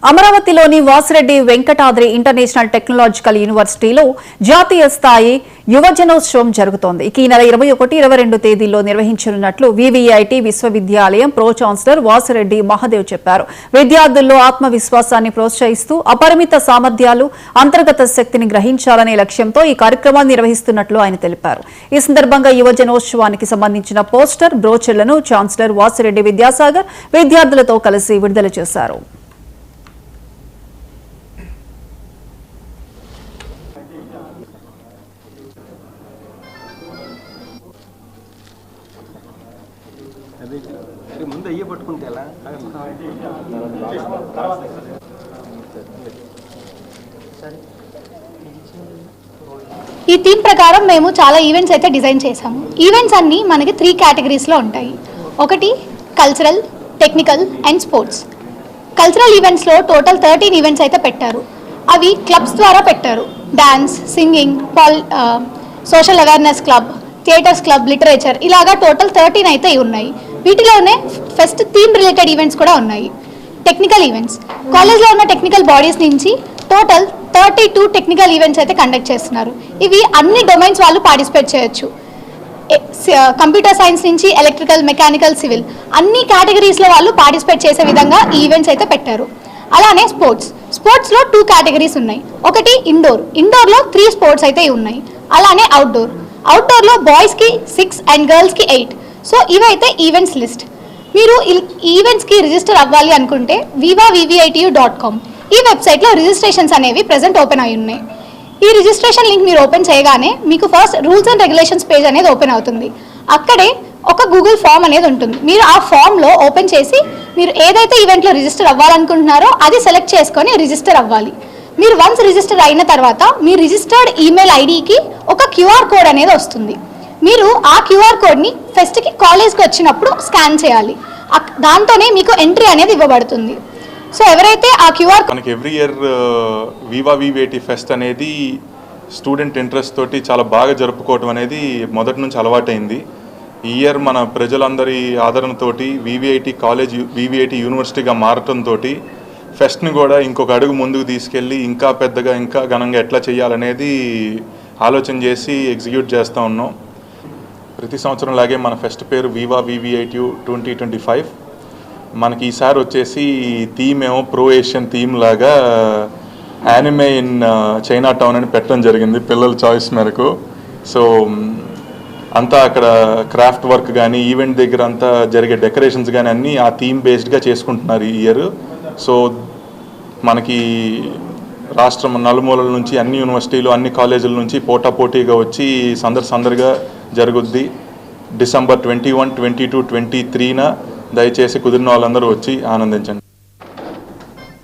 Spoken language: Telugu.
అమరావతిలోని వాసిరెడ్డి వెంకటాద్రి ఇంటర్నేషనల్ టెక్నాలజికల్ యూనివర్సిటీలో జాతీయ స్థాయి యువజనోత్సవం జరుగుతోంది. ఈ నెల 21, 22 తేదీల్లో నిర్వహించనున్నట్లు వివిఐటి విశ్వవిద్యాలయం ప్రో ఛాన్సలర్ వాసిరెడ్డి మహదేవ్ చెప్పారు. విద్యార్థుల్లో ఆత్మవిశ్వాసాన్ని ప్రోత్సహిస్తూ అపరిమిత సామర్థ్యాలు, అంతర్గత శక్తిని గ్రహించాలనే లక్ష్యంతో ఈ కార్యక్రమాన్ని నిర్వహిస్తున్నట్లు ఆయన తెలిపారు. ఈ సందర్భంగా యువజనోత్సవానికి సంబంధించిన పోస్టర్, బ్రోచర్లను ఛాన్సలర్ వాసిరెడ్డి విద్యాసాగర్ విద్యార్థులతో కలిసి విడుదల చేశారు. ముందు అయ్యే పట్టుకుంటే ఎలా ఈ థీమ్ ప్రకారం మేము చాలా ఈవెంట్స్ అయితే డిజైన్ చేశాము. ఈవెంట్స్ అన్నీ మనకి 3 కేటగిరీస్లో ఉంటాయి. ఒకటి cultural, technical and sports. Cultural ఈవెంట్స్లో టోటల్ 13 ఈవెంట్స్ అయితే పెట్టారు. అవి క్లబ్స్ ద్వారా పెట్టారు. Dance, singing, social awareness club, theaters club, literature, ఇలాగా టోటల్ 13 అయితే ఉన్నాయి. వీటిలోనే ఫెస్ట్ థీమ్ రిలేటెడ్ ఈవెంట్స్ కూడా ఉన్నాయి. టెక్నికల్ ఈవెంట్స్, కాలేజ్లో ఉన్న టెక్నికల్ బాడీస్ నుంచి టోటల్ 32 టెక్నికల్ ఈవెంట్స్ అయితే కండక్ట్ చేస్తున్నారు. ఇవి అన్ని డొమైన్స్ వాళ్ళు పార్టిసిపేట్ చేయొచ్చు. కంప్యూటర్ సైన్స్ నుంచి ఎలక్ట్రికల్, మెకానికల్, సివిల్ అన్ని కేటగిరీస్లో వాళ్ళు పార్టిసిపేట్ చేసే విధంగా ఈ ఈవెంట్స్ అయితే పెట్టారు. అలానే స్పోర్ట్స్లో 2 కేటగిరీస్ ఉన్నాయి. ఒకటి ఇండోర్లో 3 స్పోర్ట్స్ అయితే ఉన్నాయి. అలానే అవుట్డోర్లో బాయ్స్కి 6 అండ్ గర్ల్స్కి 8. సో ఇవైతే ఈవెంట్స్ లిస్ట్. మీరు ఈవెంట్స్కి రిజిస్టర్ అవ్వాలి అనుకుంటే vivaitu.com ఈ వెబ్సైట్లో రిజిస్ట్రేషన్స్ అనేవి ప్రెజెంట్ ఓపెన్ అయి ఉన్నాయి. ఈ రిజిస్ట్రేషన్ లింక్ మీరు ఓపెన్ చేయగానే మీకు first rules and regulations page అనేది ఓపెన్ అవుతుంది. అక్కడే ఒక గూగుల్ ఫామ్ అనేది ఉంటుంది. మీరు ఆ ఫామ్లో ఓపెన్ చేసి మీరు ఏదైతే ఈవెంట్లో రిజిస్టర్ అవ్వాలనుకుంటున్నారో అది సెలెక్ట్ చేసుకొని రిజిస్టర్ అవ్వాలి. మీరు వన్స్ రిజిస్టర్ అయిన తర్వాత మీ రిజిస్టర్డ్ ఈమెయిల్ ఐడికి ఒక క్యూఆర్ కోడ్ అనేది వస్తుంది. మీరు ఆ క్యూఆర్ కోడ్ని ఫెస్ట్కి కాలేజ్కి వచ్చినప్పుడు స్కాన్ చేయాలి. దాంతోనే మీకు ఎంట్రీ అనేది ఇవ్వబడుతుంది. సో ఎవరైతే ఆ క్యూఆర్ మనకి ఎవ్రీ ఇయర్ వివిఐటి ఫెస్ట్ అనేది స్టూడెంట్ ఇంట్రెస్ట్ తోటి చాలా బాగా జరుపుకోవటం అనేది మొదటి నుంచి అలవాటైంది. ఈ ఇయర్ మన ప్రజలందరి ఆదరణతోటి వివిఐటి కాలేజ్ వివిఐటి యూనివర్సిటీగా మారటంతో ఫెస్ట్ని కూడా ఇంకొక అడుగు ముందుకు తీసుకెళ్ళి ఇంకా పెద్దగా, ఇంకా ఘనంగా ఎట్లా చేయాలనేది ఆలోచన చేసి ఎగ్జిక్యూట్ చేస్తూ ఉన్నాం. ప్రతి సంవత్సరం లాగే మన ఫెస్ట్ పేరు వివిఐటి 2025. మనకి ఈసారి వచ్చేసి థీమ్ ఏమో ప్రో ఏషియన్ థీమ్ లాగా యానిమే ఇన్ చైనా టౌన్ అని పెట్టడం జరిగింది పిల్లల చాయిస్ మేరకు. సో అంతా అక్కడ క్రాఫ్ట్ వర్క్ కానీ, ఈవెంట్ దగ్గర అంతా జరిగే డెకరేషన్స్ కానీ అన్నీ ఆ థీమ్ బేస్డ్గా చేసుకుంటున్నారు ఈ ఇయర్. సో మనకి రాష్ట్రం నలుమూలల నుంచి అన్ని యూనివర్సిటీలు, అన్ని కాలేజీల నుంచి పోటాపోటీగా వచ్చి సందడిగా జరుగుద్ది. December 21, 22, 23న దయచేసి కుదిరిన వాళ్ళందరూ వచ్చి ఆనందించండి.